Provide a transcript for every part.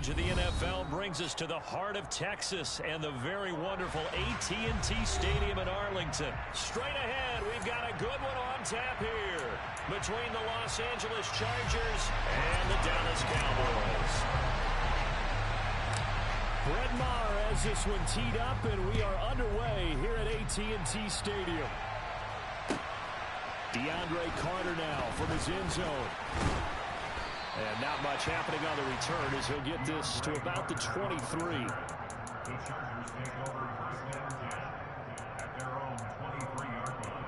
coverage of the NFL brings us to the heart of Texas and the very wonderful AT&T Stadium in Arlington. Straight ahead, we've got a good one on tap here between the Los Angeles Chargers and the Dallas Cowboys. Brett Maher has this one teed up, and we are underway here at AT&T Stadium. DeAndre Carter now from his end zone. And not much happening on the return as he'll get this to about the 23. The Chargers take over first down at their own 23-yard line.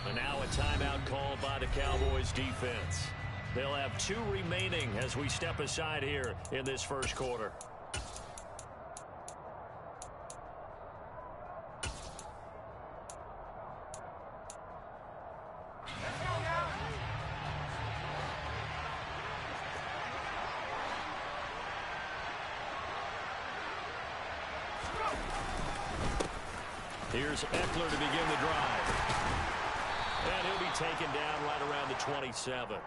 And now a timeout called by the Cowboys defense. They'll have 2 remaining as we step aside here in this first quarter. Here's Eckler to begin the drive. And he'll be taken down right around the 27.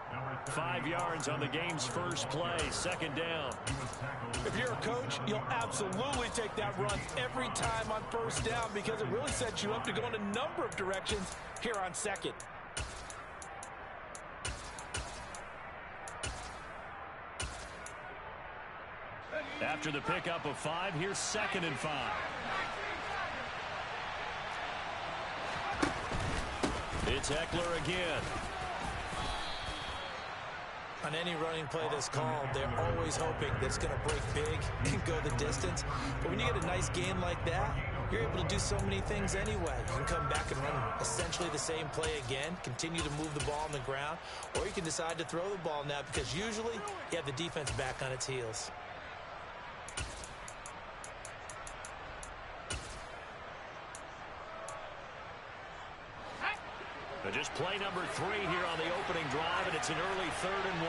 5 yards on the game's first play, second down. If you're a coach, you'll absolutely take that run every time on first down because it really sets you up to go in a number of directions here on second. After the pickup of 5, here's 2nd and 5. It's Eckler again. On any running play that's called, they're always hoping that it's going to break big and go the distance. But when you get a nice game like that, you're able to do so many things anyway. You can come back and run essentially the same play again, continue to move the ball on the ground, or you can decide to throw the ball now because usually you have the defense back on its heels. Just play number 3 here on the opening drive, and it's an early 3rd and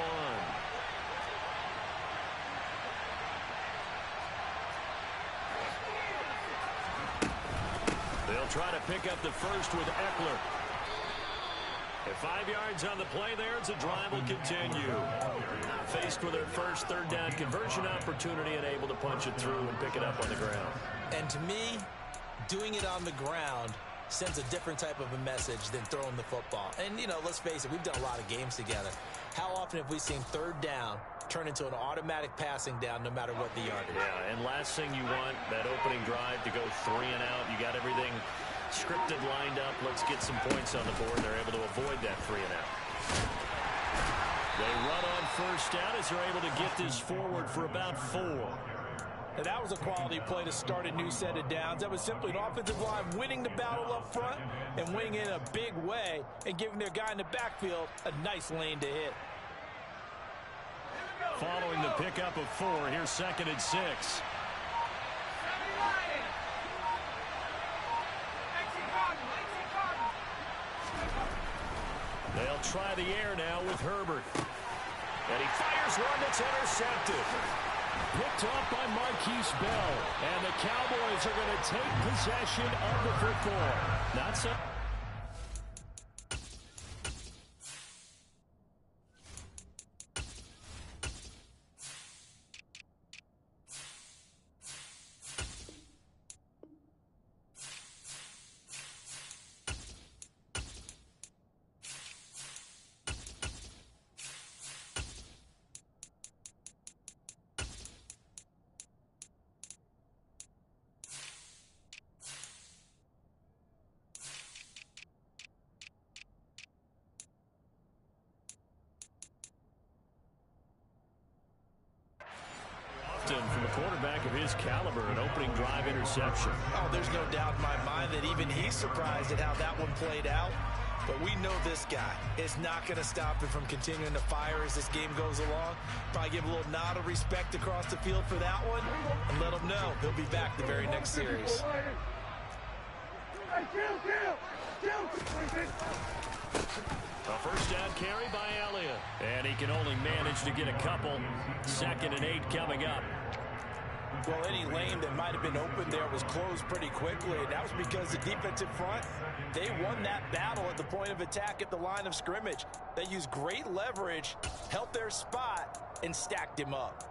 1. They'll try to pick up the first with Eckler. At 5 yards on the play there, the drive will continue. Faced with their first 3rd down conversion opportunity and able to punch it through and pick it up on the ground. And to me, doing it on the ground sends a different type of a message than throwing the football. And, you know, let's face it, we've done a lot of games together. How often have we seen 3rd down turn into an automatic passing down no matter what the yardage? Yeah, and last thing you want, that opening drive to go 3 and out. You got everything scripted, lined up. Let's get some points on the board. They're able to avoid that 3 and out. They run on first down as they're able to get this forward for about 4. Now that was a quality play to start a new set of downs. That was simply an offensive line winning the battle up front and winning in a big way and giving their guy in the backfield a nice lane to hit. Following the pickup of 4, here's 2nd and 6. They'll try the air now with Herbert. And he fires one that's intercepted. Picked off by Marquise Bell. And the Cowboys are going to take possession of the football. Not so. From a quarterback of his caliber, an opening drive interception. Oh, there's no doubt in my mind that even he's surprised at how that one played out. But we know this guy is not going to stop him from continuing to fire as this game goes along. Probably give a little nod of respect across the field for that one and let him know he'll be back the very next series. A first down carry by Elliott. And he can only manage to get a couple. 2nd and 8 coming up. Well, any lane that might have been open there was closed pretty quickly, and that was because the defensive front, they won that battle at the point of attack at the line of scrimmage. They used great leverage, held their spot, and stacked him up.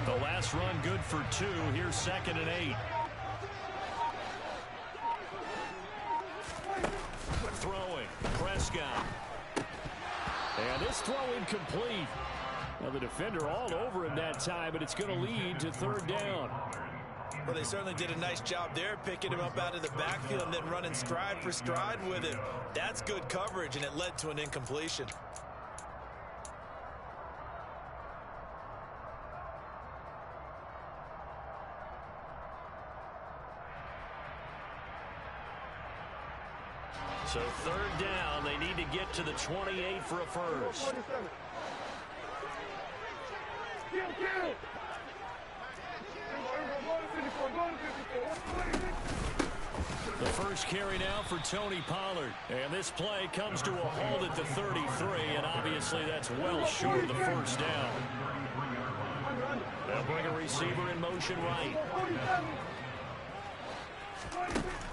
The last run good for 2. Here's 2nd and 8. Throwing. Prescott. And this throw incomplete. Now the defender all over him that time, but it's going to lead to 3rd down. Well, they certainly did a nice job there, picking him up out of the backfield and then running stride for stride with him. That's good coverage, and it led to an incompletion. So 3rd down, they need to get to the 28 for a first. The first carry now for Tony Pollard. And this play comes to a halt at the 33, and obviously that's well short of the first down. They'll bring a receiver in motion right.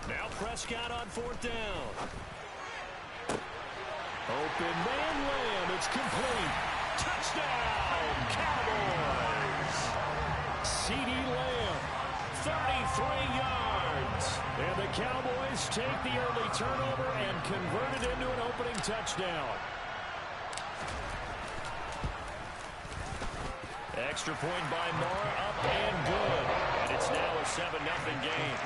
Now Prescott on 4th down. Open man Lamb. It's complete. Touchdown, Cowboys. C.D. Lamb, 33 yards. And the Cowboys take the early turnover and convert it into an opening touchdown. Extra point by Moore, up and good. And it's now a 7-0 game.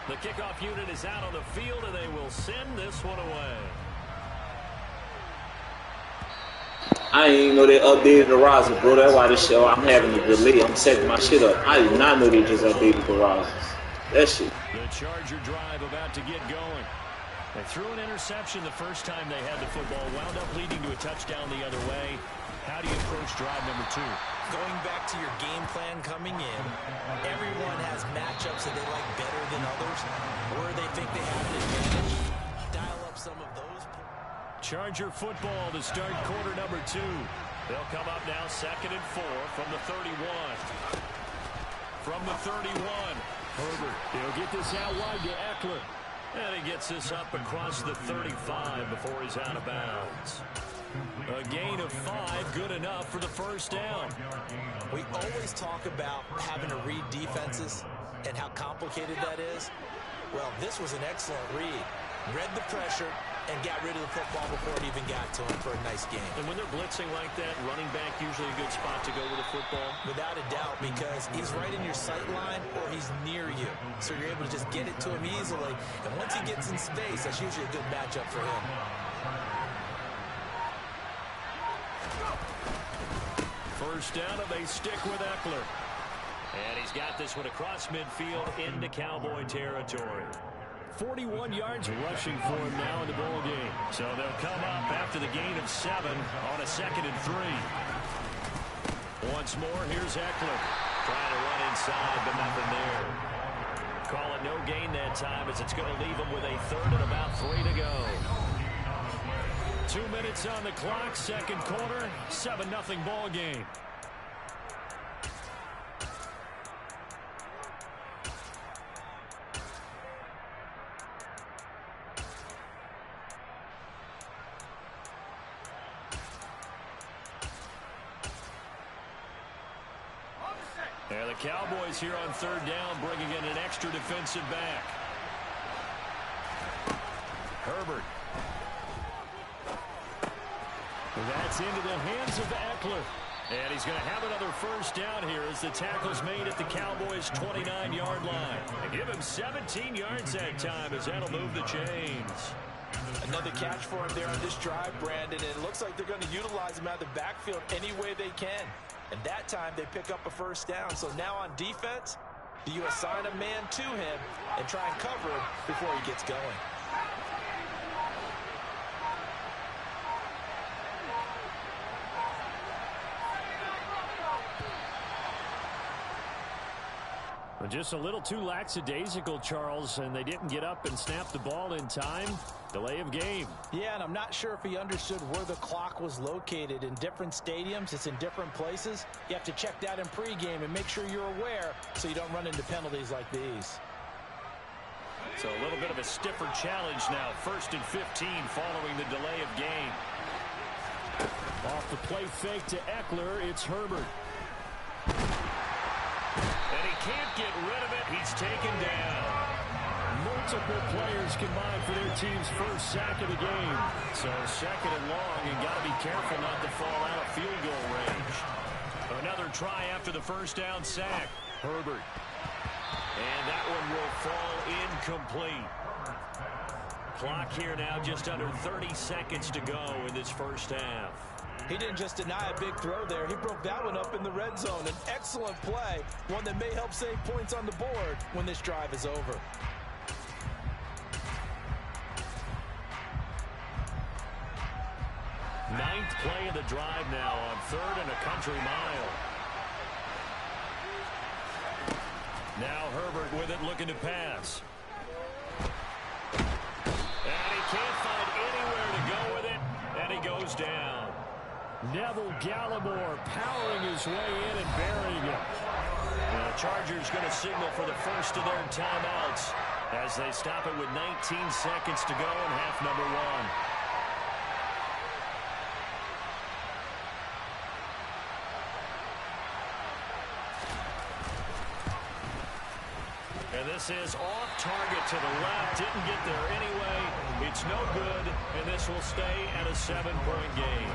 The kickoff unit is out on the field, and they will send this one away. I didn't even know they updated the roster, bro. That's why this show I'm having a good lead. I'm setting my shit up. I did not know they just updated the rosters. That shit. The Charger drive about to get going. They threw an interception the first time they had the football, wound up leading to a touchdown the other way. How do you approach drive number 2? Going back to your game plan coming in, everyone has matchups that they like better than others, or they think they have an advantage. Dial up some of those. Charger football to start quarter number 2. They'll come up now 2nd and 4 from the 31. From the 31, Herbert. He'll get this out wide to Eckler. And he gets this up across the 35 before he's out of bounds. A gain of 5, good enough for the first down. We always talk about having to read defenses and how complicated that is. Well, this was an excellent read. Read the pressure and got rid of the football before it even got to him for a nice game. And when they're blitzing like that, running back usually a good spot to go with the football? Without a doubt, because he's right in your sight line or he's near you. So you're able to just get it to him easily. And once he gets in space, that's usually a good matchup for him. First down, and they stick with Eckler. And he's got this one across midfield into Cowboy territory. 41 yards rushing for him now in the ball game. So they'll come up after the gain of 7 on a 2nd and 3. Once more, here's Eckler. Trying to run inside, but nothing there. Call it no gain that time, as it's going to leave him with a 3rd and about 3 to go. 2 minutes on the clock, 2nd quarter, 7-0 ball game. And the Cowboys here on 3rd down, bringing in an extra defensive back. Herbert. That's into the hands of Eckler. And he's going to have another first down here as the tackle's made at the Cowboys' 29-yard line. And give him 17 yards that time, as that'll move the chains. Another catch for him there on this drive, Brandon. And it looks like they're going to utilize him out of the backfield any way they can. And that time they pick up a first down. So now on defense, do you assign a man to him and try and cover him before he gets going? Just a little too lackadaisical, Charles, and they didn't get up and snap the ball in time. Delay of game. Yeah, and I'm not sure if he understood where the clock was located. In different stadiums, it's in different places. You have to check that in pregame and make sure you're aware so you don't run into penalties like these. So a little bit of a stiffer challenge now. 1st and 15 following the delay of game. Off the play fake to Eckler, it's Herbert. And he can't get rid of it. He's taken down. Multiple players combined for their team's first sack of the game. So 2nd and long, and got to be careful not to fall out of field goal range. Another try after the first down sack. Herbert. And that one will fall incomplete. Clock here now, just under 30 seconds to go in this first half. He didn't just deny a big throw there. He broke that one up in the red zone. An excellent play, one that may help save points on the board when this drive is over. Ninth play of the drive now on 3rd and a country mile. Now Herbert with it, looking to pass. And he can't find anywhere to go with it, and he goes down. Neville Gallimore powering his way in and burying it. The Chargers going to signal for the first of their timeouts as they stop it with 19 seconds to go in half number 1. And this is off target to the left. Didn't get there anyway. It's no good, and this will stay at a 7-point game.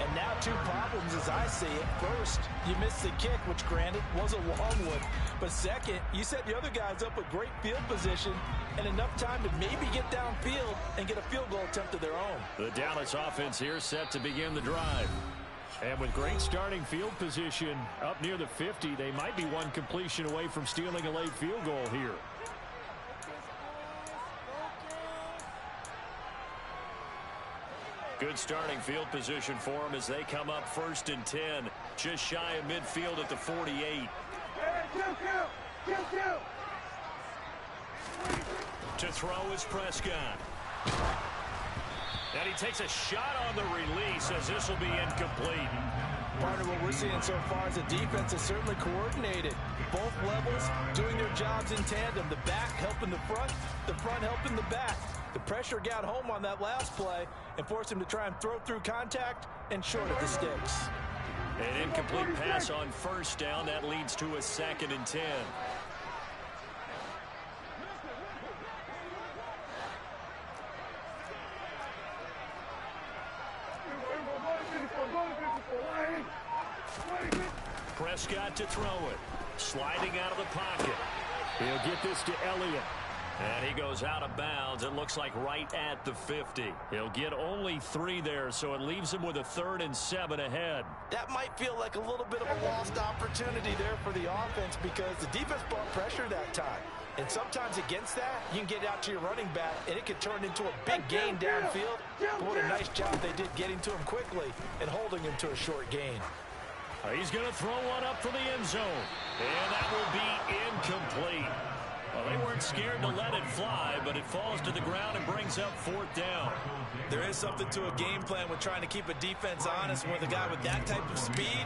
And now 2 problems as I see it. First, you missed the kick, which granted was a long one. But second, you set the other guys up with great field position and enough time to maybe get downfield and get a field goal attempt of their own. The Dallas offense here set to begin the drive. And with great starting field position up near the 50, they might be one completion away from stealing a late field goal here. Good starting field position for them as they come up 1st and 10. Just shy of midfield at the 48. To throw is Prescott. And he takes a shot on the release as this will be incomplete. Partner, what we're seeing so far is the defense is certainly coordinated. Both levels doing their jobs in tandem. The back helping the front helping the back. The pressure got home on that last play and forced him to try and throw through contact and short of the sticks. An incomplete pass on 1st down. That leads to a 2nd and 10. Prescott to throw it. Sliding out of the pocket. He'll get this to Elliott. And he goes out of bounds. It looks like right at the 50. He'll get only 3 there, so it leaves him with a 3rd and 7 ahead. That might feel like a little bit of a lost opportunity there for the offense because the defense brought pressure that time. And sometimes against that, you can get out to your running back, and it could turn into a big gain downfield. But what a nice job they did getting to him quickly and holding him to a short gain. He's going to throw one up for the end zone. And that will be incomplete. Well, they weren't scared to let it fly, but it falls to the ground and brings up 4th down. There is something to a game plan with trying to keep a defense honest. With a guy with that type of speed,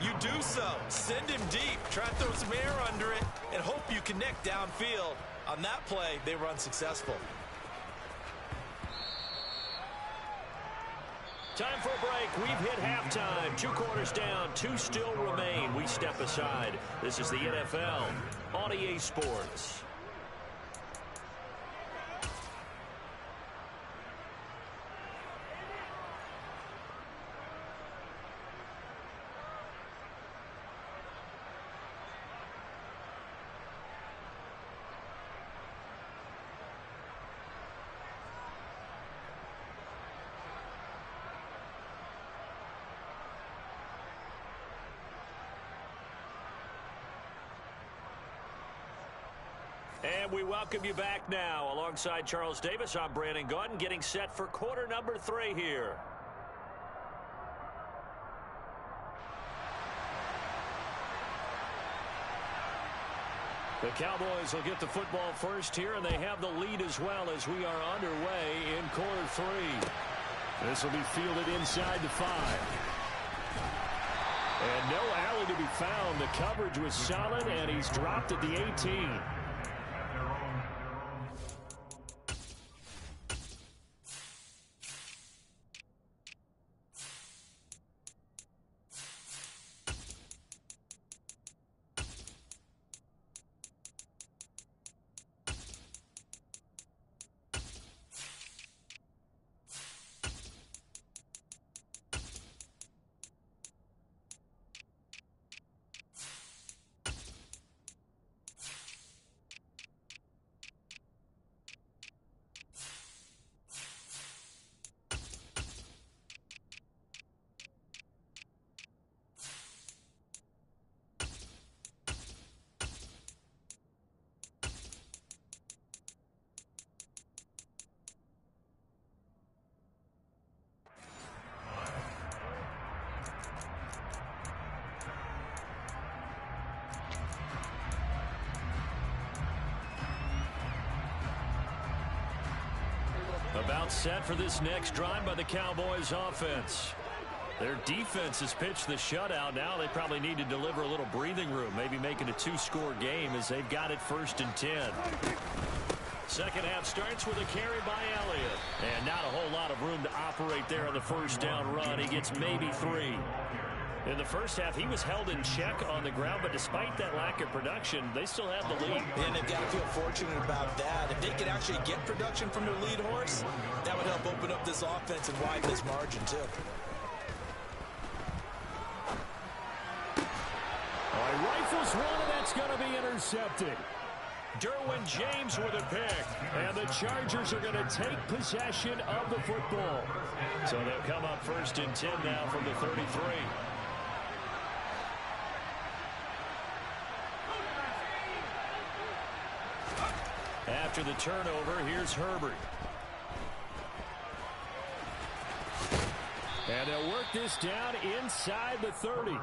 you do so. Send him deep. Try to throw some air under it and hope you connect downfield. On that play, they were unsuccessful. Time for a break. We've hit halftime. 2 quarters down. 2 still remain. We step aside. This is the NFL on EA Sports. And we welcome you back now. Alongside Charles Davis, I'm Brandon Gaudin, getting set for quarter number 3 here. The Cowboys will get the football first here, and they have the lead as well as we are underway in quarter 3. This will be fielded inside the 5. And no alley to be found. The coverage was solid, and he's dropped at the 18. About set for this next drive by the Cowboys offense. Their defense has pitched the shutout. Now they probably need to deliver a little breathing room, maybe make it a 2-score game as they've got it 1st and 10. Second half starts with a carry by Elliott. And not a whole lot of room to operate there on the first down run. He gets maybe 3. In the first half, he was held in check on the ground, but despite that lack of production, they still have the lead. And they've got to feel fortunate about that. If they could actually get production from their lead horse, that would help open up this offense and widen this margin, too. All right, rifles one, and that's going to be intercepted. Derwin James with a pick, and the Chargers are going to take possession of the football. So they'll come up 1st and 10 now from the 33. After the turnover, here's Herbert. And they'll work this down inside the 30.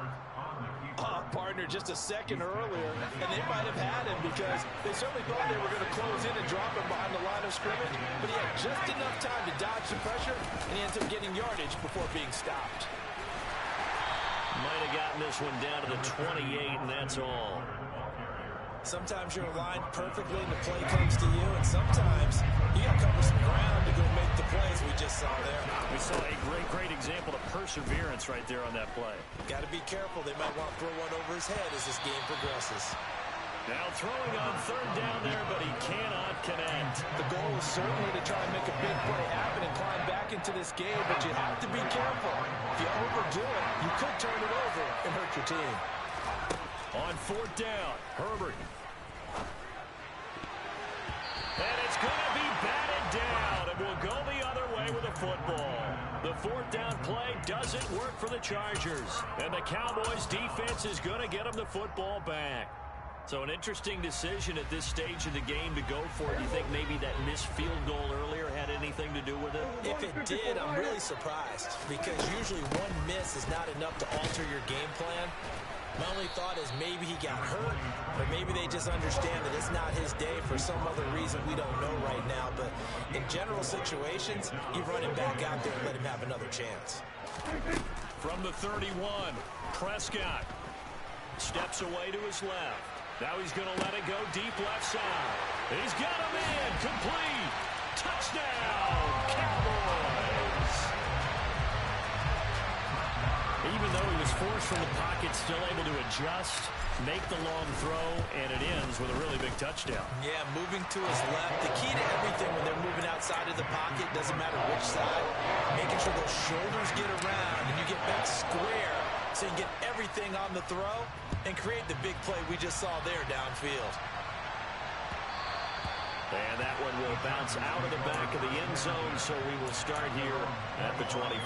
Partner, just a second earlier, and they might have had him because they certainly thought they were going to close in and drop him behind the line of scrimmage, but he had just enough time to dodge the pressure, and he ends up getting yardage before being stopped. Might have gotten this one down to the 28, and that's all. Sometimes you're aligned perfectly and the play comes to you, and sometimes you got to cover some ground to go make the plays we just saw there. We saw a great example of perseverance right there on that play. Got to be careful. They might want to throw one over his head as this game progresses. Now throwing on 3rd down there, but he cannot connect. The goal is certainly to try and make a big play happen and climb back into this game, but you have to be careful. If you overdo it, you could turn it over and hurt your team. On 4th down, Herbert. And it's going to be batted down, and we'll go the other way with the football. The 4th down play doesn't work for the Chargers, and the Cowboys defense is going to get them the football back. So an interesting decision at this stage of the game to go for it. Do you think maybe that missed field goal earlier had anything to do with it? If it did, I'm really surprised, because usually one miss is not enough to alter your game plan. My only thought is maybe he got hurt, or maybe they just understand that it's not his day for some other reason we don't know right now. But in general situations, you run him back out there and let him have another chance. From the 31, Prescott steps away to his left. Now he's going to let it go deep left side. He's got him in, complete. Touchdown, Cowboys. Even though he was forced from the pocket, still able to adjust, make the long throw, and it ends with a really big touchdown. Yeah, moving to his left. The key to everything when they're moving outside of the pocket, doesn't matter which side, making sure those shoulders get around and you get back square so you get everything on the throw and create the big play we just saw there downfield. And that one will bounce out of the back of the end zone, so we will start here at the 25.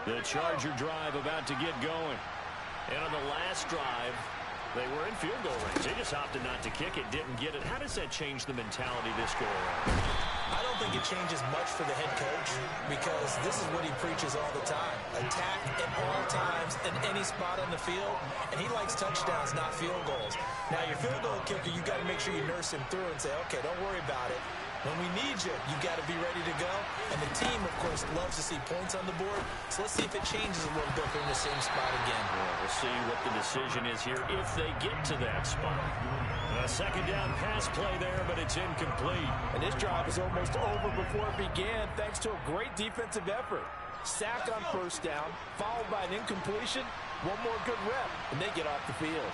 The Charger drive about to get going. And on the last drive, they were in field goal range. They just opted not to kick it, didn't get it. How does that change the mentality this go around? I don't think it changes much for the head coach because this is what he preaches all the time. Attack at all times in any spot on the field, and he likes touchdowns, not field goals. Now, your field goal kicker, you got to make sure you nurse him through and say, okay, don't worry about it. When we need you, you got to be ready to go. And the team, of course, loves to see points on the board. So let's see if it changes a little bit from the same spot again. Yeah, we'll see what the decision is here if they get to that spot. A second down pass play there, but it's incomplete. And this drive is almost over before it began thanks to a great defensive effort. Sack on first down, followed by an incompletion. One more good rep, and they get off the field.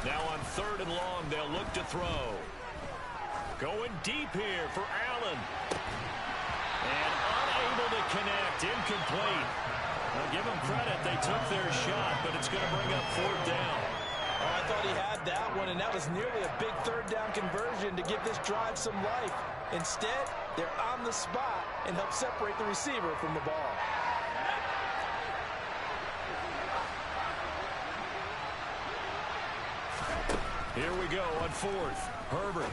Now on 3rd and long, they'll look to throw. Going deep here for Allen. And unable to connect. Incomplete. Now give them credit. They took their shot, but it's going to bring up 4th down. Oh, I thought he had that one, and that was nearly a big 3rd down conversion to give this drive some life. Instead, they're on the spot and help separate the receiver from the ball. Here we go on 4th. Herbert.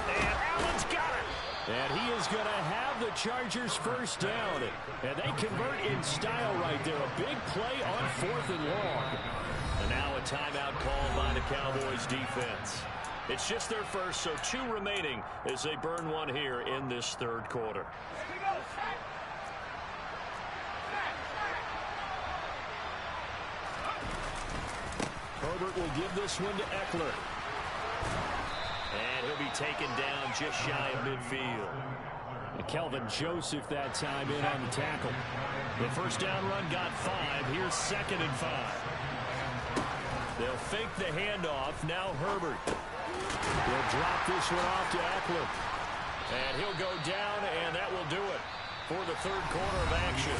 And Allen's got it. And he is going to have the Chargers first down. And they convert in style right there. A big play on 4th and long. And now a timeout called by the Cowboys defense. It's just their first, so 2 remaining as they burn one here in this 3rd quarter. Herbert will give this one to Eckler. And he'll be taken down just shy of midfield. And Kelvin Joseph that time in on the tackle. The first down run got 5. Here's 2nd and 5. They'll fake the handoff. Now Herbert. He'll drop this one off to Eckler. And he'll go down, and that will do it for the 3rd quarter of action.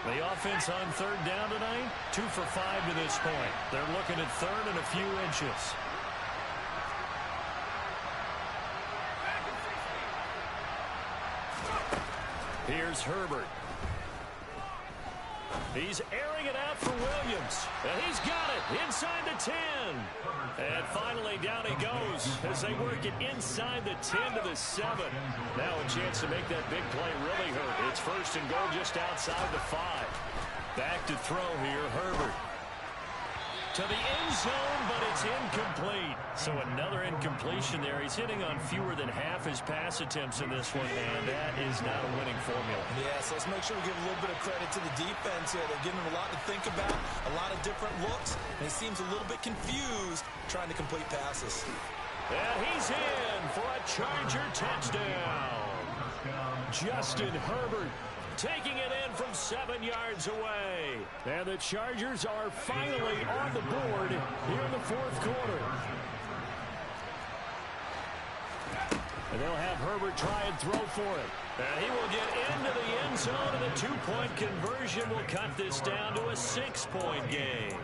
The offense on 3rd down tonight, 2 for 5 to this point. They're looking at 3rd and a few inches. Here's Herbert. He's airing it out for Williams. And he's got it inside the 10. And finally down he goes as they work it inside the 10 to the 7. Now a chance to make that big play really hurt. It's 1st and goal just outside the 5. Back to throw here, Herbert. To the end zone, but it's incomplete. So another incompletion there. He's hitting on fewer than half his pass attempts in this one, and that is not a winning formula. Yeah, so let's make sure we give a little bit of credit to the defense here. They're giving him a lot to think about, a lot of different looks, and he seems a little bit confused trying to complete passes. And he's in for a Charger touchdown. Justin Herbert taking it in from 7 yards away. And the Chargers are finally on the board here in the 4th quarter. And they'll have Herbert try and throw for it. And he will get into the end zone, and the 2-point conversion will cut this down to a 6-point game.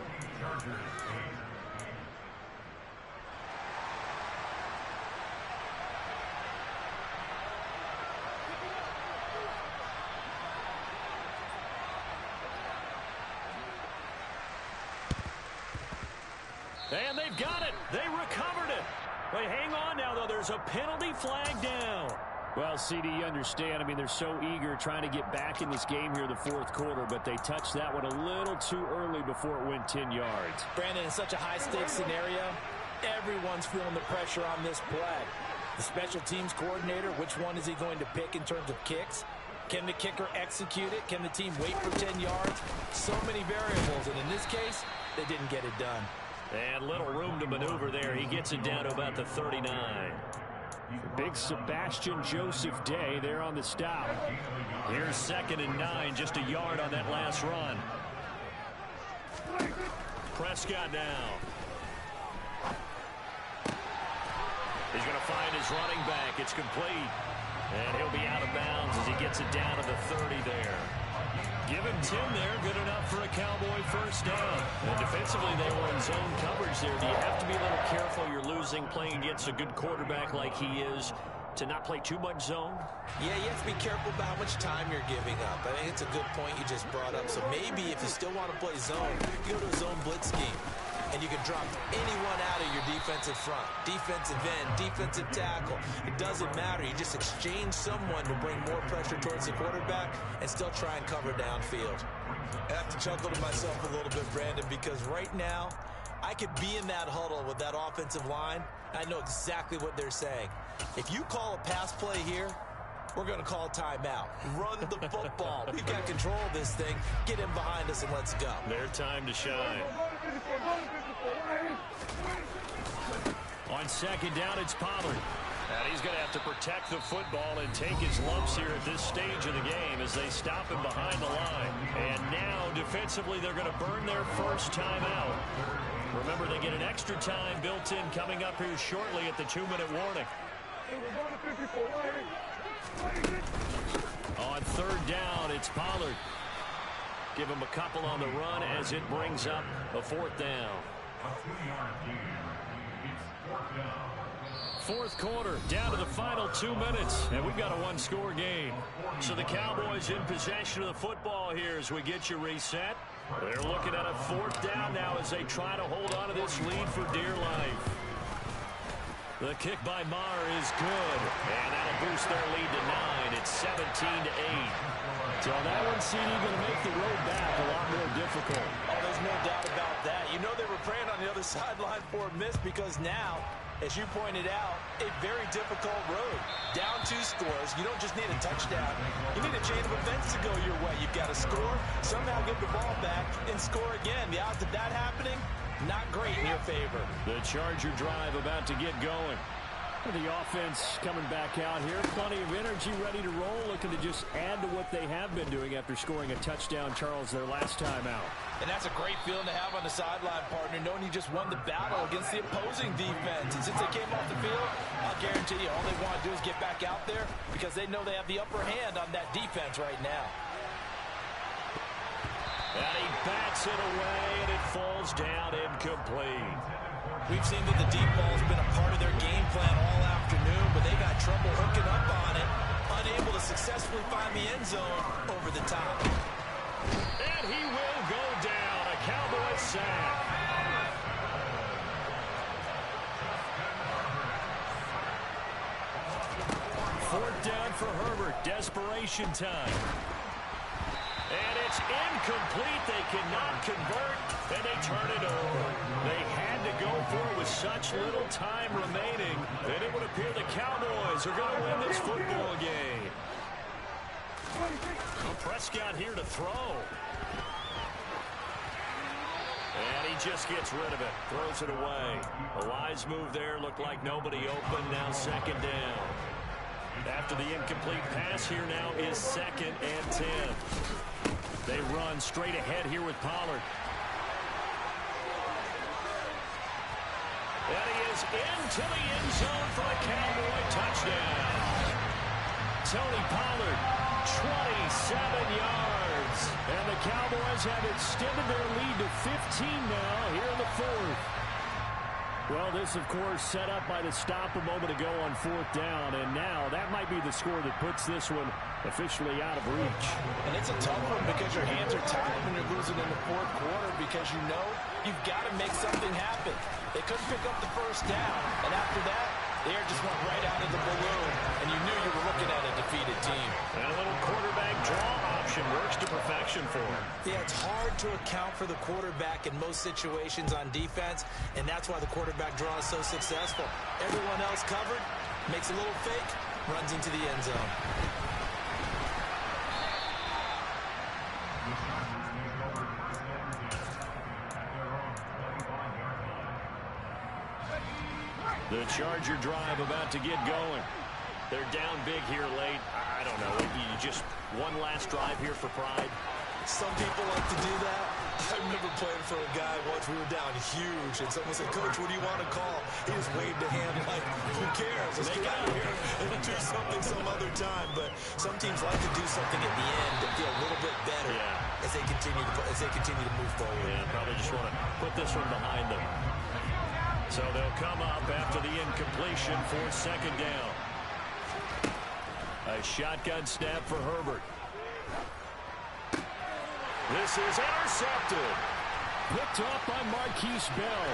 And they've got it. They recovered it. Wait, hang on now, though. There's a penalty flag down. Well, CD, you understand. I mean, they're so eager trying to get back in this game here in the 4th quarter, but they touched that one a little too early before it went 10 yards. Brandon, in such a high-stakes scenario, everyone's feeling the pressure on this play. The special teams coordinator, which one is he going to pick in terms of kicks? Can the kicker execute it? Can the team wait for 10 yards? So many variables, and in this case, they didn't get it done. And little room to maneuver there. He gets it down to about the 39. Big Sebastian Joseph Day there on the stop. Here's 2nd and 9, just a yard on that last run. Prescott now. He's going to find his running back. It's complete. And he'll be out of bounds as he gets it down to the 30 there. Give him 10 there, good enough for a Cowboy first down. And defensively, they were in zone coverage there. Do you have to be a little careful? You're losing, playing against a good quarterback like he is, to not play too much zone? Yeah, you have to be careful about how much time you're giving up. I think it's a good point you just brought up. So maybe if you still want to play zone, you go to a zone blitz scheme. and you can drop anyone out of your defensive front. Defensive end, defensive tackle. It doesn't matter. You just exchange someone to bring more pressure towards the quarterback and still try and cover downfield. I have to chuckle to myself a little bit, Brandon, because right now, I could be in that huddle with that offensive line. I know exactly what they're saying. If you call a pass play here, we're going to call a timeout. Run the football. We've got control of this thing. Get in behind us and let's go. Their time to shine. On second down, it's Pollard. And he's going to have to protect the football and take his lumps here at this stage of the game as they stop him behind the line. And now, defensively, they're going to burn their first timeout. Remember, they get an extra time built in coming up here shortly at the 2-minute warning. On third down, it's Pollard. Give him a couple on the run as it brings up a fourth down. Fourth quarter, down to the final 2 minutes, and we've got a one-score game. So the Cowboys in possession of the football here as we get you reset. They're looking at a fourth down now as they try to hold on to this lead for dear life. The kick by Maher is good, and that'll boost their lead to 9. It's 17-8. So that one, CD, going to make the road back a lot more difficult. Oh, there's no doubt about that. You know they were praying on the other sideline for a miss because now, as you pointed out, a very difficult road. Down 2 scores. You don't just need a touchdown. You need a chain of events to go your way. You've got to score, somehow get the ball back, and score again. The odds of that happening, not great in your favor. The Charger drive about to get going. The offense coming back out here. Plenty of energy, ready to roll, looking to just add to what they have been doing after scoring a touchdown, Charles, their last time out. And that's a great feeling to have on the sideline, partner, knowing you just won the battle against the opposing defense. And since they came off the field, I'll guarantee you all they want to do is get back out there because they know they have the upper hand on that defense right now. And he bats it away, and it falls down incomplete. We've seen that the deep ball's been a part of their game plan all afternoon, but they got trouble hooking up on it, unable to successfully find the end zone over the top. And he will go down, a Cowboy sack. Fourth down for Herbert, desperation time. And it's incomplete. They cannot convert, and they turn it over. They had to go for it with such little time remaining that it would appear the Cowboys are going to win this football game. Prescott here to throw. And he just gets rid of it, throws it away. A wise move there, looked like nobody open, now second down. After the incomplete pass, here now is 2nd and 10. They run straight ahead here with Pollard. And he is into the end zone for a Cowboy touchdown. Tony Pollard, 27 yards. And the Cowboys have extended their lead to 15 now here in the fourth. Well, this, of course, set up by the stop a moment ago on fourth down, and now that might be the score that puts this one officially out of reach. And it's a tough one because your hands are tied when you're losing in the fourth quarter because you know you've got to make something happen. They couldn't pick up the first down, and after that, the air just went right out of the balloon, and you knew you were looking at a defeated team. And a little quarterback draw option works to perfection for him. Yeah, it's hard to account for the quarterback in most situations on defense, and that's why the quarterback draw is so successful. Everyone else covered, makes a little fake, runs into the end zone. The Charger drive about to get going. They're down big here late. I don't know. You just one last drive here for pride. Some people like to do that. I remember playing for a guy once. We were down huge, and someone said, "Coach, what do you want to call?" He just waved a hand like, "Who cares? Let's get out of here and do something some other time." But some teams like to do something at the end to feel a little bit better as they continue to move forward. Yeah, probably just want to put this one behind them. So they'll come up after the incompletion for second down. A shotgun snap for Herbert. This is intercepted. picked off by Marquise Bell.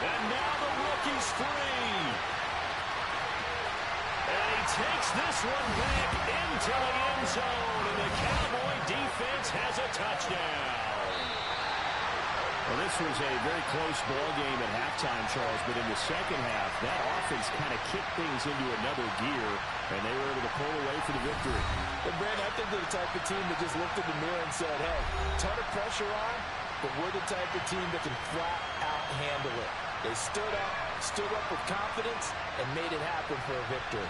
And now the rookie's free. And he takes this one back into the end zone, and the Cowboy defense has a touchdown. Well, this was a very close ball game at halftime, Charles, but in the second half, that offense kind of kicked things into another gear, and they were able to pull away for the victory. And Brandon, I think they're the type of team that just looked in the mirror and said, hey, ton of pressure on, but we're the type of team that can flat out handle it. They stood up with confidence, and made it happen for a victory.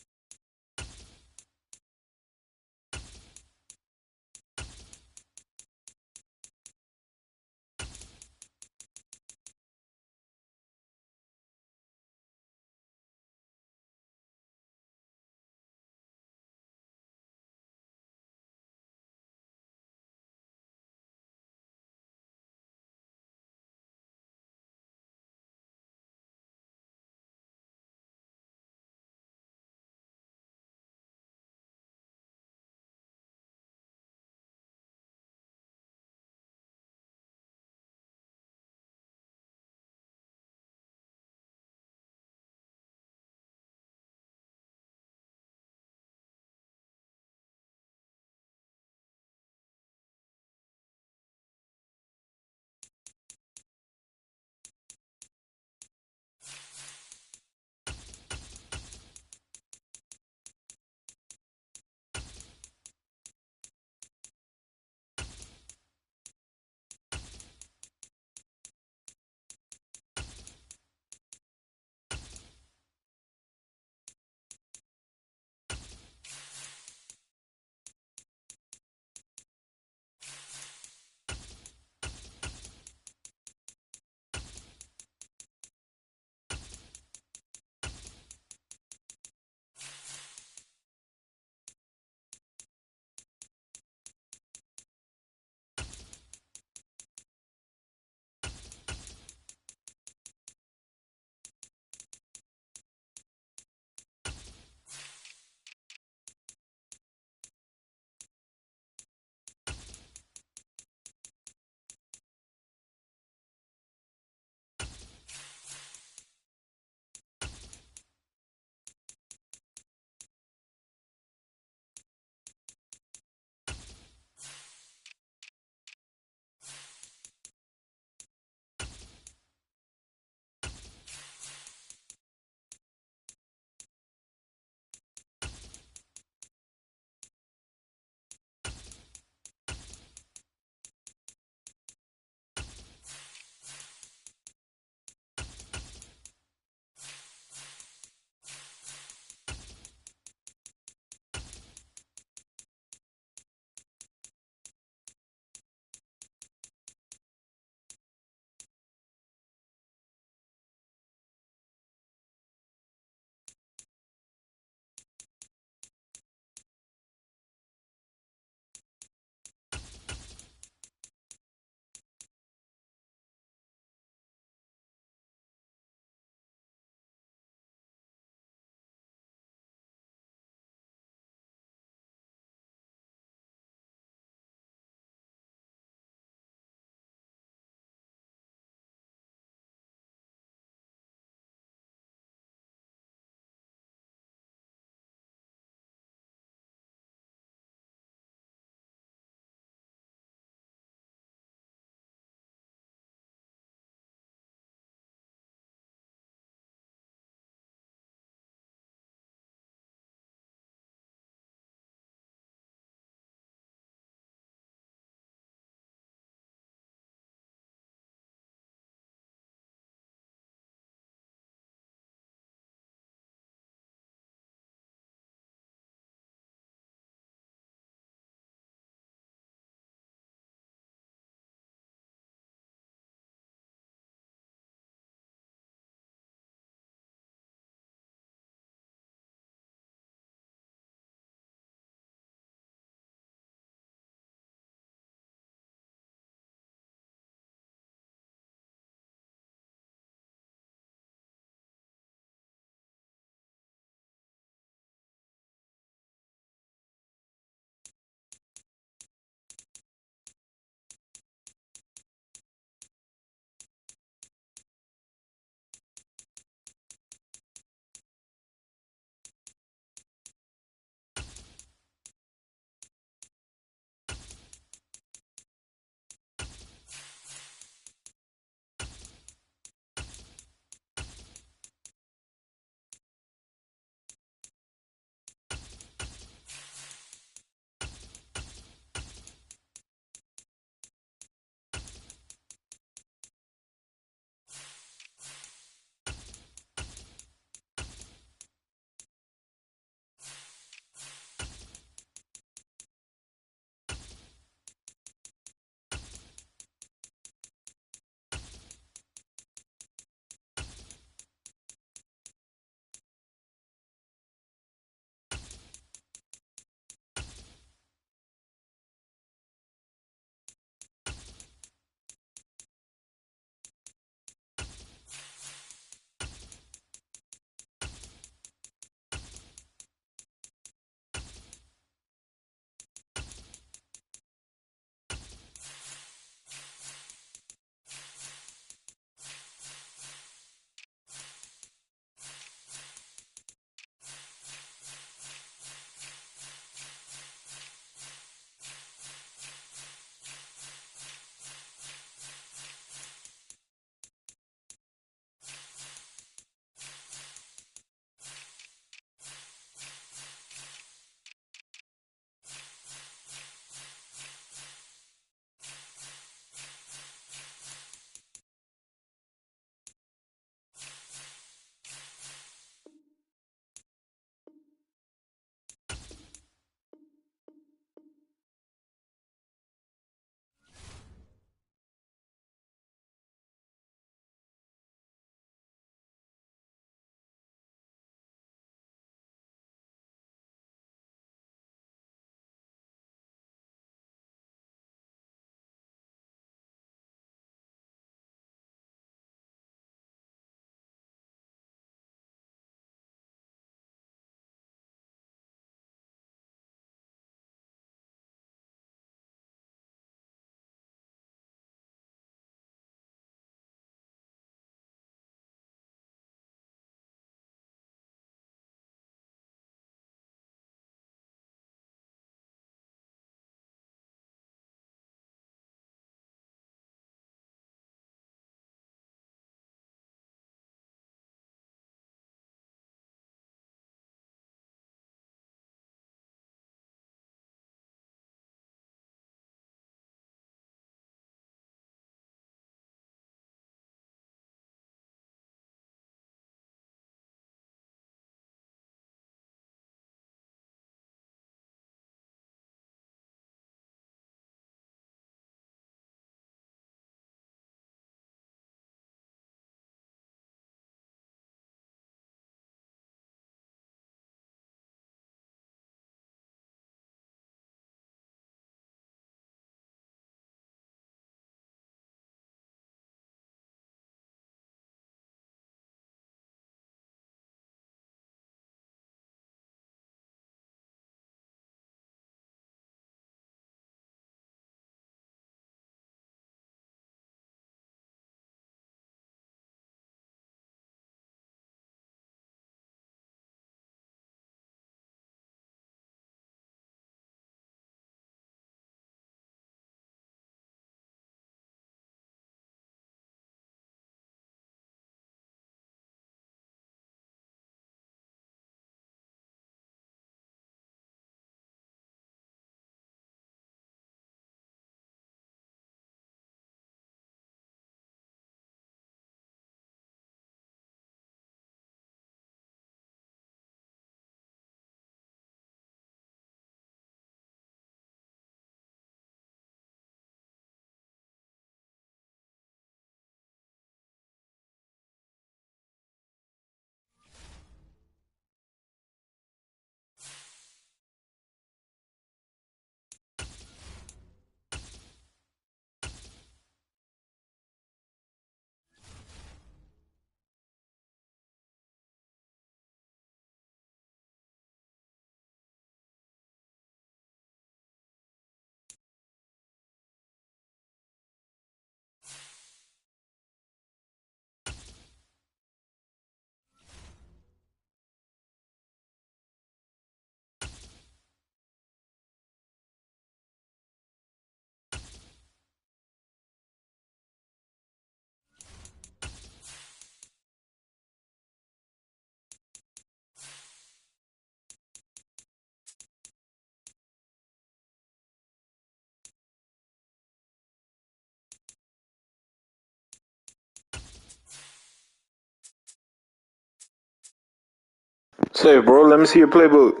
Say, bro, let me see your playbook.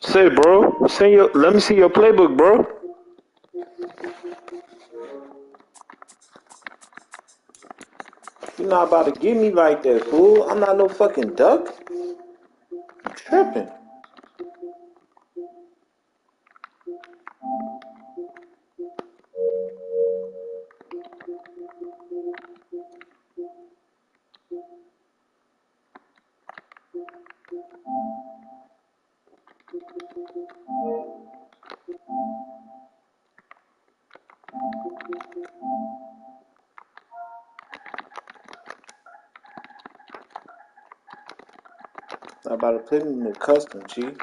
Say, bro, let me see your playbook, bro. You're not about to get me like that, fool. I'm not no fucking duck. I'm tripping. I'm about to put me in the custom, Chief.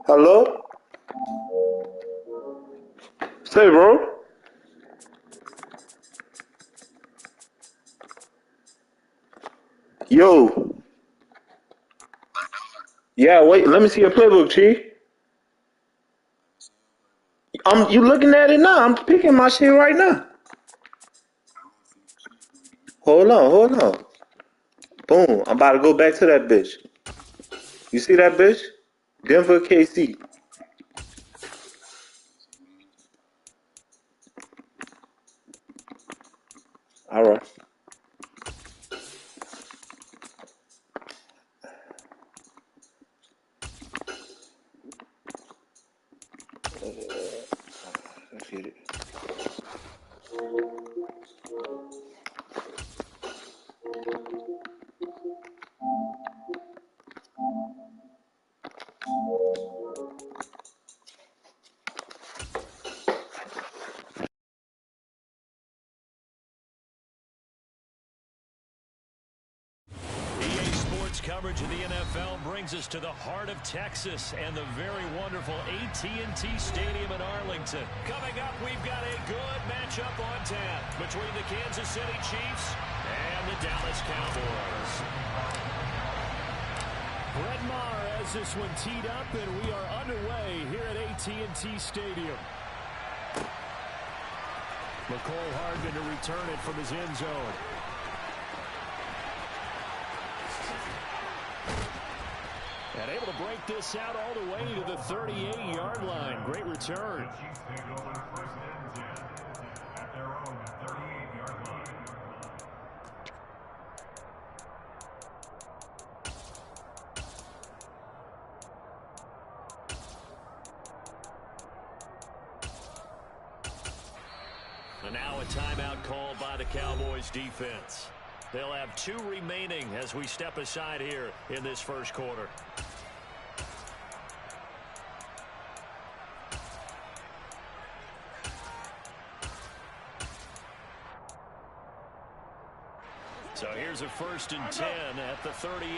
Hello? Say, bro. Yo. Yeah, wait, let me see your playbook, Chief. You looking at it now. I'm picking my shit right now. Hold on. Boom. I'm about to go back to that bitch. You see that bitch? Denver, KC. All right. Let's get it. Coverage of the NFL brings us to the heart of Texas and the very wonderful AT&T Stadium in Arlington. Coming up, we've got a good matchup on tap between the Kansas City Chiefs and the Dallas Cowboys. Brett Maher has this one teed up, and we are underway here at AT&T Stadium. McCole Hardman to return it from his end zone. And able to break this out all the way to the 38-yard line. Great return. And now a timeout called by the Cowboys defense. They'll have 2 remaining as we step aside here in this first quarter. So here's a 1st and 10 at the 38.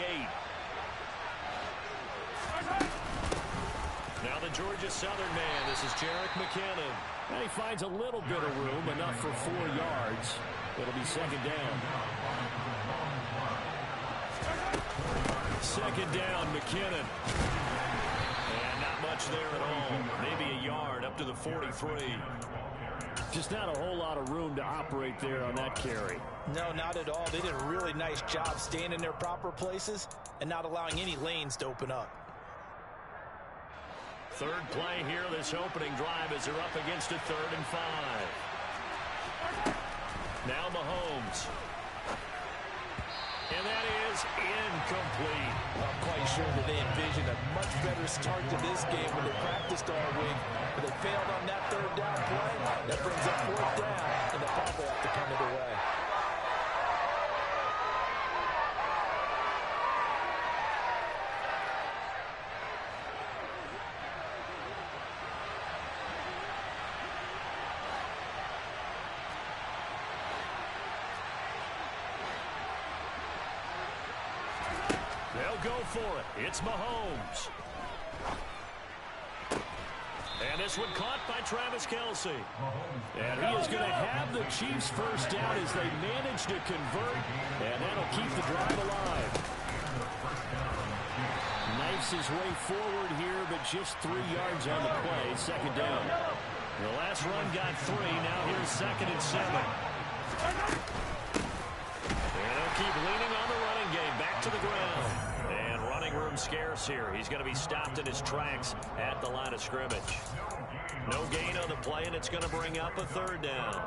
Now the Georgia Southern man. This is Jerick McKinnon. And he finds a little bit of room, enough for 4 yards. It'll be 2nd down. 2nd down, McKinnon. And not much there at all. Maybe a yard up to the 43. Just not a whole lot of room to operate there on that carry. No, not at all. They did a really nice job staying in their proper places and not allowing any lanes to open up. 3rd play here, this opening drive, as they're up against a 3rd and 5. Now Mahomes. And that is incomplete. I'm quite sure that they envisioned a much better start to this game when they practiced all week. But they failed on that 3rd down play. That brings up 4th down, and they'll probably have to punt it away. They'll go for it. It's Mahomes. And this one caught by Travis Kelce. And he is going to have the Chiefs first down as they manage to convert. And that'll keep the drive alive. Knifes his way forward here, but just 3 yards on the play. Second down. The last run got 3. Now here's 2nd and 7. And they'll keep leaning on the running game. Back to the ground. And running room scarce here. He's going to be stopped in his tracks at the line of scrimmage. No gain on the play, and it's going to bring up a 3rd down.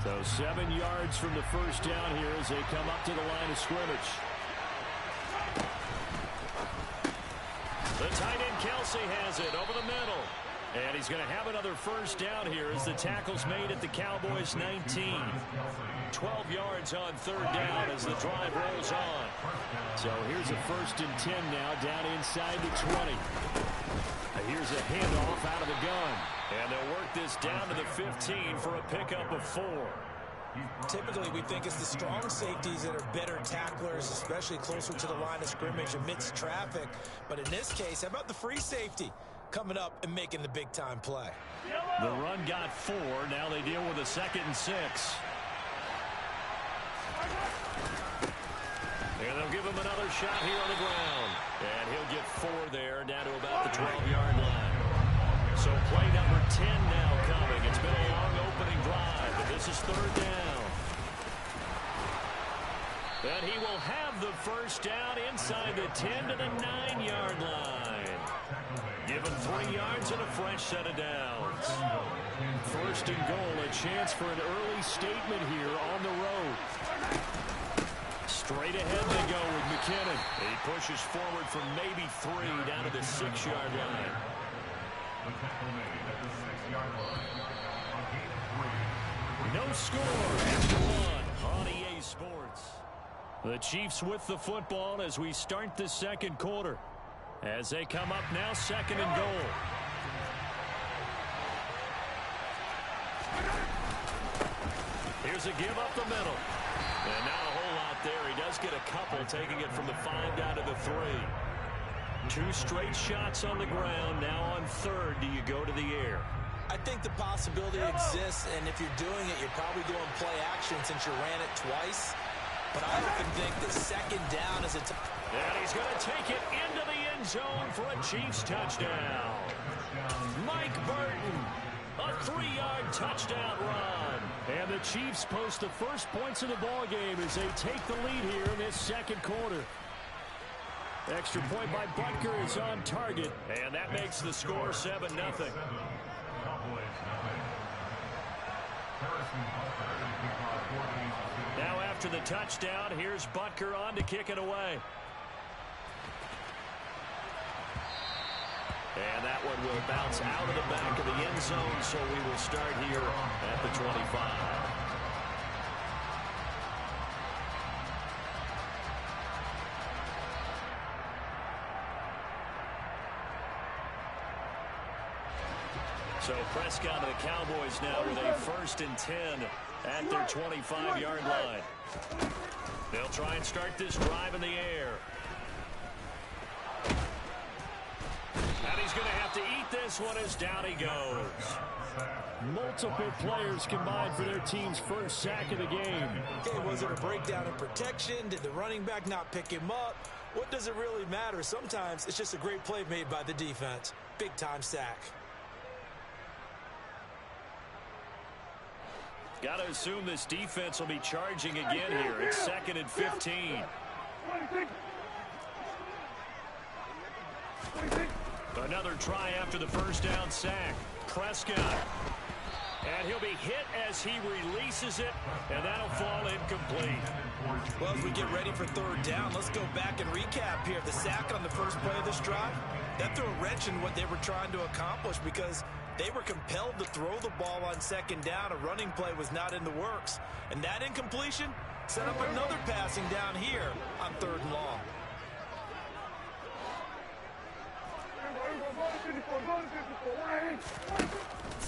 So 7 yards from the first down here as they come up to the line of scrimmage. The tight end Kelce has it over the middle. And he's going to have another first down here as the tackle's made at the Cowboys' 19. 12 yards on 3rd down as the drive rolls on. So here's a 1st and 10 now down inside the 20. Here's a handoff out of the gun. And they'll work this down to the 15 for a pickup of 4. Typically, we think it's the strong safeties that are better tacklers, especially closer to the line of scrimmage amidst traffic. But in this case, how about the free safety coming up and making the big-time play? The run got 4. Now they deal with a 2nd and 6. And they'll give him another shot here on the ground. And he'll get 4 there, down to about the 12-yard line. So play number 10 now coming. It's been a long opening drive, but this is 3rd down. And he will have the first down inside the 10 to the 9-yard line. Give him 3 yards and a fresh set of downs. 1st and goal, a chance for an early statement here on the road. Straight ahead they go with McKinnon. He pushes forward from maybe 3 down to the 6-yard line. No score after 1 on EA Sports. The Chiefs with the football as we start the 2nd quarter. As they come up now, 2nd and goal. Here's a give up the middle. And not a whole lot there. He does get a couple, taking it from the 5 down to the 3. 2 straight shots on the ground. Now on 3rd, do you go to the air? I think the possibility exists, and if you're doing it, you're probably doing play action since you ran it twice. But I often think the 2nd down is a... And he's going to take it into the end zone for a Chiefs touchdown. Mike Burton, a 3-yard touchdown run. And the Chiefs post the first points of the ball game as they take the lead here in this 2nd quarter. Extra point by Butker is on target, and that makes the score 7-0. Now after the touchdown, here's Butker on to kick it away. And that one will bounce out of the back of the end zone, so we will start here at the 25. So Prescott to the Cowboys now with a 1st and 10 at their 25-yard line. They'll try and start this drive in the air. And he's going to have to eat this one as down he goes. Multiple players combined for their team's first sack of the game. Okay, was it a breakdown in protection? Did the running back not pick him up? What does it really matter? Sometimes it's just a great play made by the defense. Big-time sack. Got to assume this defense will be charging again here. It's 2nd and 15. Another try after the first down sack. Prescott. And he'll be hit as he releases it, and that'll fall incomplete. Well, as we get ready for 3rd down, let's go back and recap here. The sack on the first play of this drive, that threw a wrench in what they were trying to accomplish because they were compelled to throw the ball on 2nd down. A running play was not in the works. And that incompletion set up another passing down here on 3rd and long.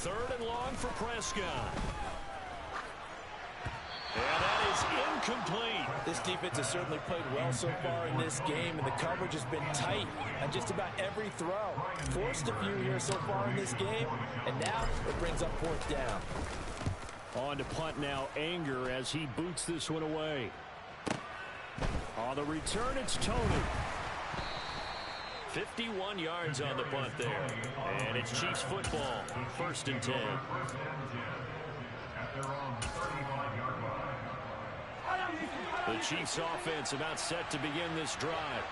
3rd and long for Prescott. And that is incomplete. This defense has certainly played well so far in this game, and the coverage has been tight on just about every throw. Forced a few here so far in this game, and now it brings up 4th down. On to punt now, Anger, as he boots this one away. On the return, it's Tony. 51 yards on the punt there. And it's Chiefs football, 1st and 10. The Chiefs offense about set to begin this drive.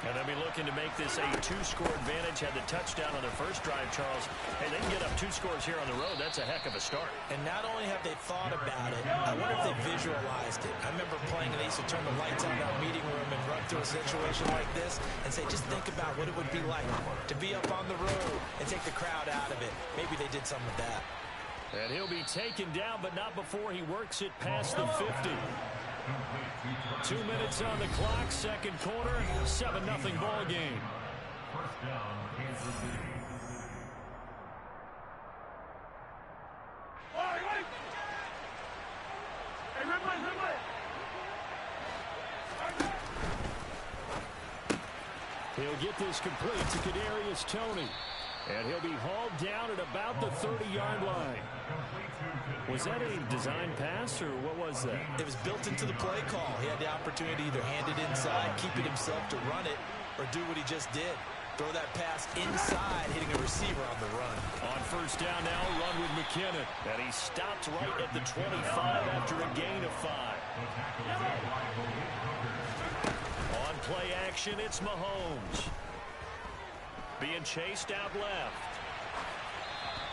And they'll be looking to make this a 2-score advantage. Had the touchdown on their first drive, Charles. Hey, they can get up 2 scores here on the road. That's a heck of a start. And not only have they thought about it, I wonder if they visualized it. I remember playing, and they used to turn the lights on in our meeting room and run through a situation like this and say, just think about what it would be like to be up on the road and take the crowd out of it. Maybe they did some of that. And he'll be taken down, but not before he works it past the 50. 2 minutes on the clock, 2nd quarter, 7-0 ball game. First down, Kansas City. He'll get this complete to Kadarius Toney. And he'll be hauled down at about the 30-yard line. Was that a design pass, or what was that? It was built into the play call. He had the opportunity to either hand it inside, keep it himself to run it, or do what he just did. Throw that pass inside, hitting a receiver on the run. On 1st down now, run with McKinnon. And he stopped right at the 25 after a gain of 5. On play action, it's Mahomes. Being chased out left.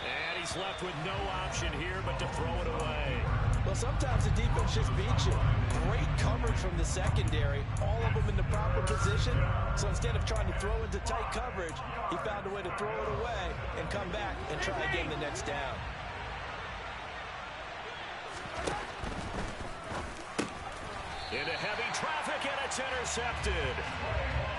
And he's left with no option here but to throw it away. Well, sometimes the defense just beats you. Great coverage from the secondary, all of them in the proper position. So instead of trying to throw into tight coverage, he found a way to throw it away and come back and try again the next down. Into heavy traffic, and it's intercepted.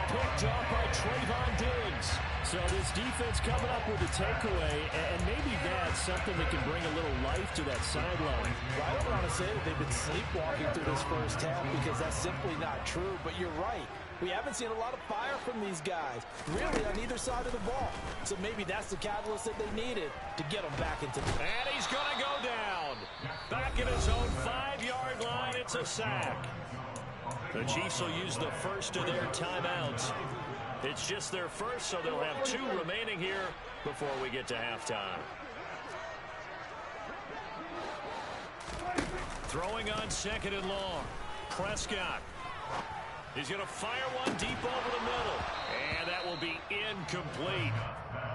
Picked up by Trayvon Diggs. So this defense coming up with a takeaway, and maybe that's something that can bring a little life to that sideline. Well, I don't want to say that they've been sleepwalking through this first half, because that's simply not true, but you're right. We haven't seen a lot of fire from these guys, really, on either side of the ball. So maybe that's the catalyst that they needed to get them back into the... And he's going to go down. Back in his own 5-yard line, it's a sack. The Chiefs will use the first of their timeouts. It's just their first, so they'll have 2 remaining here before we get to halftime. Throwing on 2nd and long. Prescott. He's going to fire one deep over the middle. And that will be incomplete.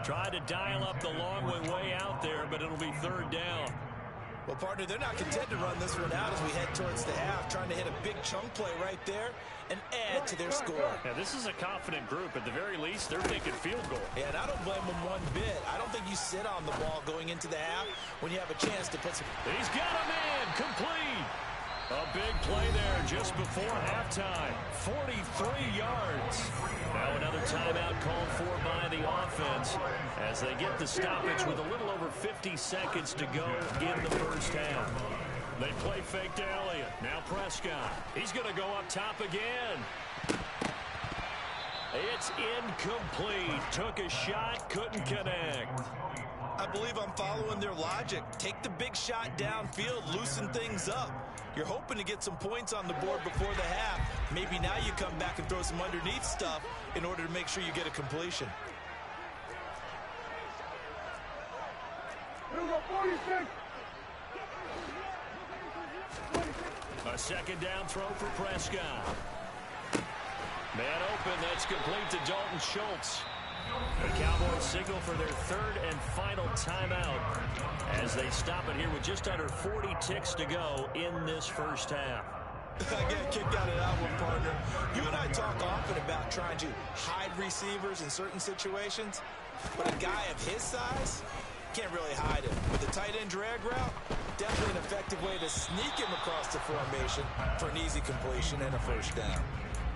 Tried to dial up the long way out there, but it'll be 3rd down. Well, partner, they're not content to run this one out as we head towards the half, trying to hit a big chunk play right there and add to their score. Yeah, this is a confident group. At the very least, they're thinking field goal. Yeah, and I don't blame them one bit. I don't think you sit on the ball going into the half when you have a chance to put some... He's got a man, complete. A big play there just before halftime. 43 yards. Now another timeout called for by the offense as they get the stoppage with a little over 50 seconds to go in the first half. They play fake to Elliott. Now Prescott. He's going to go up top again. It's incomplete. Took a shot, couldn't connect. I believe I'm following their logic. Take the big shot downfield, loosen things up. You're hoping to get some points on the board before the half. Maybe now you come back and throw some underneath stuff in order to make sure you get a completion. A 2nd down throw for Prescott. Man open, that's complete to Dalton Schultz. The Cowboys signal for their 3rd and final timeout as they stop it here with just under 40 ticks to go in this first half. I get kicked out of that one, partner. You and I talk often about trying to hide receivers in certain situations, but a guy of his size can't really hide him. With the tight end drag route, definitely an effective way to sneak him across the formation for an easy completion and a 1st down.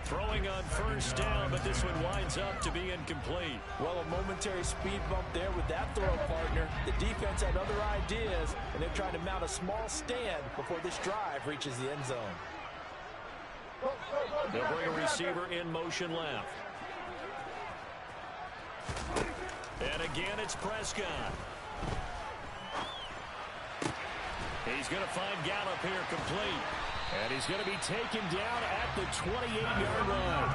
Throwing on first down, but this one winds up to be incomplete. Well, a momentary speed bump there with that throw, partner. The defense had other ideas, and they're trying to mount a small stand before this drive reaches the end zone. They'll bring a receiver in motion left. And again, it's Prescott. He's going to find Gallup here complete. And he's going to be taken down at the 28-yard line.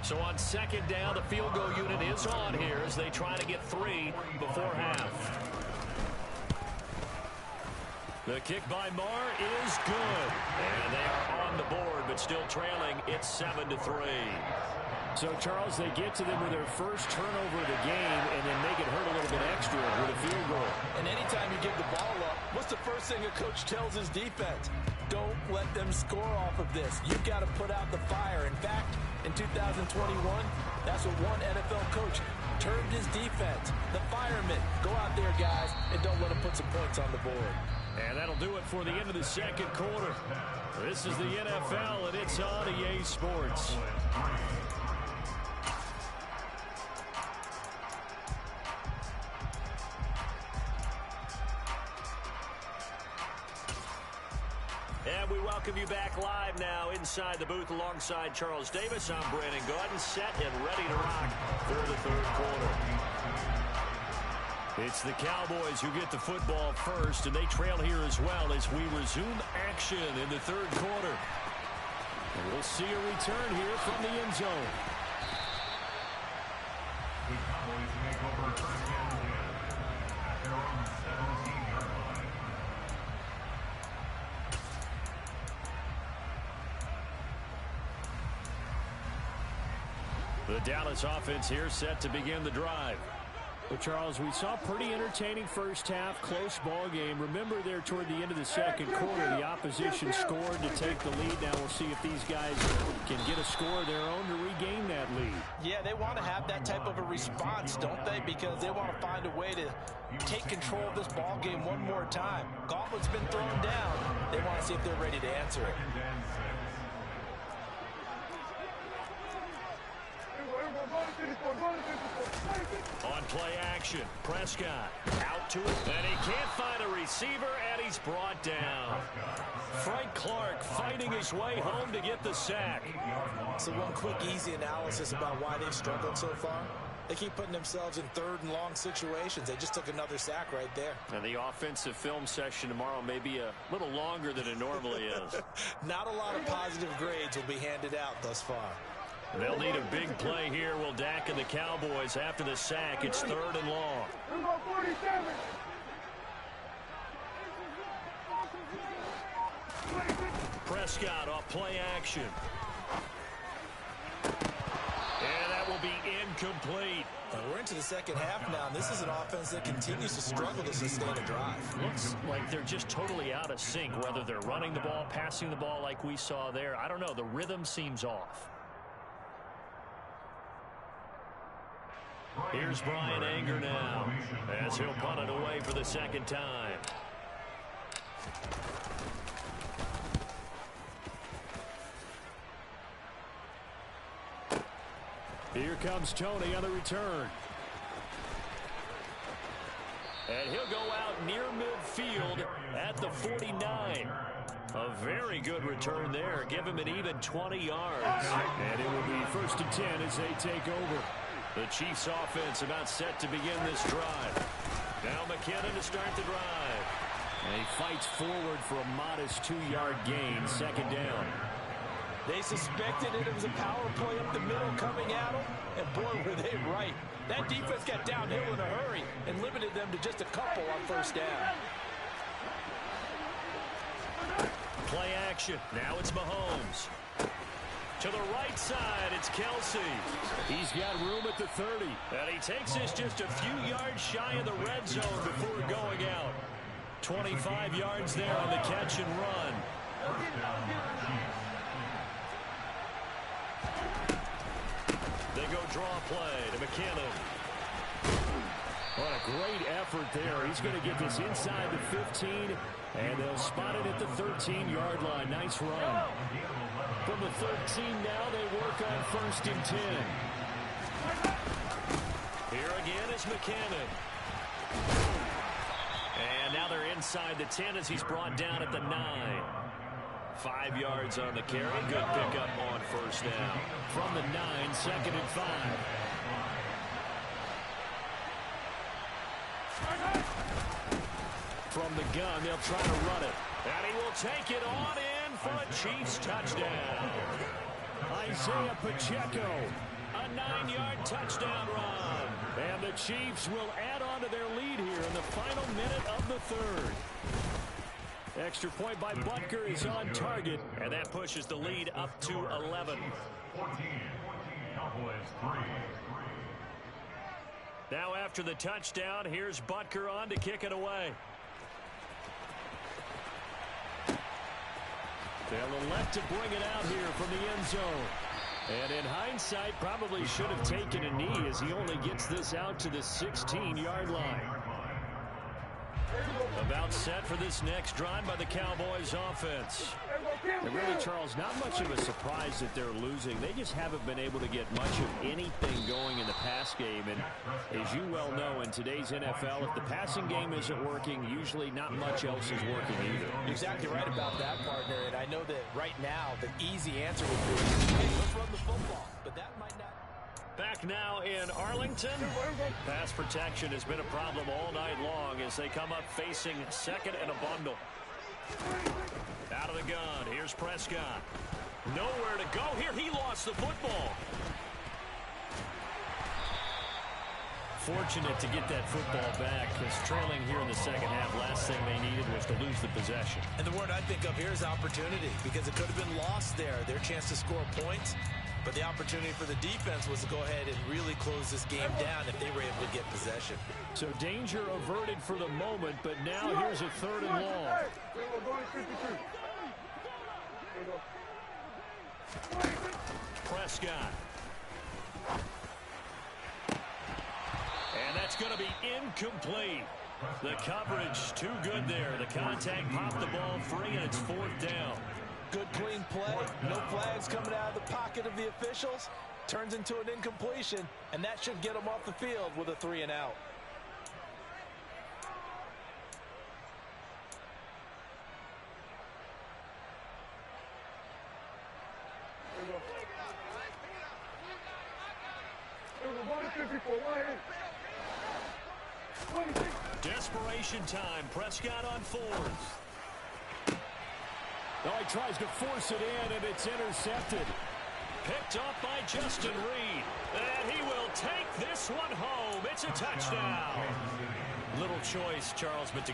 So on second down, the field goal unit is on here as they try to get 3 before half. The kick by Marr is good. And they are on the board, but still trailing. It's 7-3. So, Charles, they get to them with their first turnover of the game and then make it hurt a little bit extra with a field goal. And anytime you give the ball up, what's the first thing a coach tells his defense? Don't let them score off of this. You've got to put out the fire. In fact, in 2021, that's what one NFL coach termed his defense. The firemen. Go out there, guys, and don't let them put some points on the board. And that'll do it for the end of the second quarter. This is the NFL, and it's on EA Sports. And we welcome you back live now inside the booth alongside Charles Davis. I'm Brandon Gaudin, set and ready to rock for the third quarter. It's the Cowboys who get the football first, and they trail here as well as we resume action in the third quarter. And we'll see a return here from the end zone. The Cowboys make over first down at their own 17-yard line. The Dallas offense here set to begin the drive. But, Charles, we saw pretty entertaining first half, close ball game. Remember there toward the end of the second quarter, the opposition scored to take the lead. Now we'll see if these guys can get a score of their own to regain that lead. Yeah, they want to have that type of a response, don't they? Because they want to find a way to take control of this ball game one more time. Gauntlet's been thrown down. They want to see if they're ready to answer it. On play action, Prescott out to it, and he can't find a receiver, and he's brought down. Frank Clark fighting his way home to get the sack. So one quick, easy analysis about why they've struggled so far. They keep putting themselves in third and long situations. They just took another sack right there. And the offensive film session tomorrow may be a little longer than it normally is. Not a lot of positive grades will be handed out thus far. They'll need a big play here. Will Dak and the Cowboys after the sack. It's third and long. Prescott off play action. And that will be incomplete. We're into the second half now, and this is an offense that continues to struggle to sustain a drive. Looks like they're just totally out of sync, whether they're running the ball, passing the ball like we saw there. I don't know. The rhythm seems off. Here's Brian Anger now as he'll punt it away for the second time. Here comes Tony on the return. And he'll go out near midfield at the 49. A very good return there. Give him an even 20 yards. And it will be 1st and 10 as they take over. The Chiefs offense about set to begin this drive. Now McKinnon to start the drive. And he fights forward for a modest 2-yard gain, second down. They suspected it was a power play up the middle coming at them, and boy, were they right. That defense got downhill in a hurry and limited them to just a couple on first down. Play action. Now it's Mahomes. To the right side, it's Kelsey. He's got room at the 30. And he takes this just a few yards shy of the red zone before going out. 25 yards there on the catch and run. They go draw play to McKinnon. What a great effort there. He's going to get this inside the 15, and they'll spot it at the 13-yard line. Nice run. From the 13 now, they work on 1st and 10. Here again is McCannon. And now they're inside the 10 as he's brought down at the 9. 5 yards on the carry. Good pickup on 1st down. From the 9, 2nd and 5. From the gun, they'll try to run it. And he will take it on in for a Chiefs touchdown. Isaiah Pacheco, a 9-yard touchdown run. And the Chiefs will add on to their lead here in the final minute of the 3rd. Extra point by Butker is on target. And that pushes the lead up to 11. 14. Cowboys 3. Now after the touchdown, here's Butker on to kick it away. They'll elect to bring it out here from the end zone. And in hindsight, probably should have taken a knee as he only gets this out to the 16-yard line. About set for this next drive by the Cowboys offense. And really, Charles, not much of a surprise that they're losing. They just haven't been able to get much of anything going in the pass game. And as you well know, in today's NFL, if the passing game isn't working, usually not much else is working either. You're exactly right about that, partner. And I know that right now, the easy answer would be, hey, let's run the football. But that might not. Back now in Arlington. Pass protection has been a problem all night long as they come up facing 2nd and a bundle. Out of the gun. Here's Prescott. Nowhere to go here. He lost the football. Fortunate to get that football back because trailing here in the 2nd half, last thing they needed was to lose the possession. And the word I think of here is opportunity because it could have been lost there. Their chance to score points. But the opportunity for the defense was to go ahead and really close this game down if they were able to get possession. So danger averted for the moment, but now here's a 3rd and long. Prescott. And that's going to be incomplete. The coverage too good there. The contact popped the ball free, and it's 4th down. Good clean play. No flags coming out of the pocket of the officials. Turns into an incompletion, and that should get them off the field with a 3 and out. Desperation time. Prescott on 4th. Oh, he tries to force it in, and it's intercepted. Picked off by Justin Reed. And he will take this one home. It's a touchdown. Little choice, Charles, but to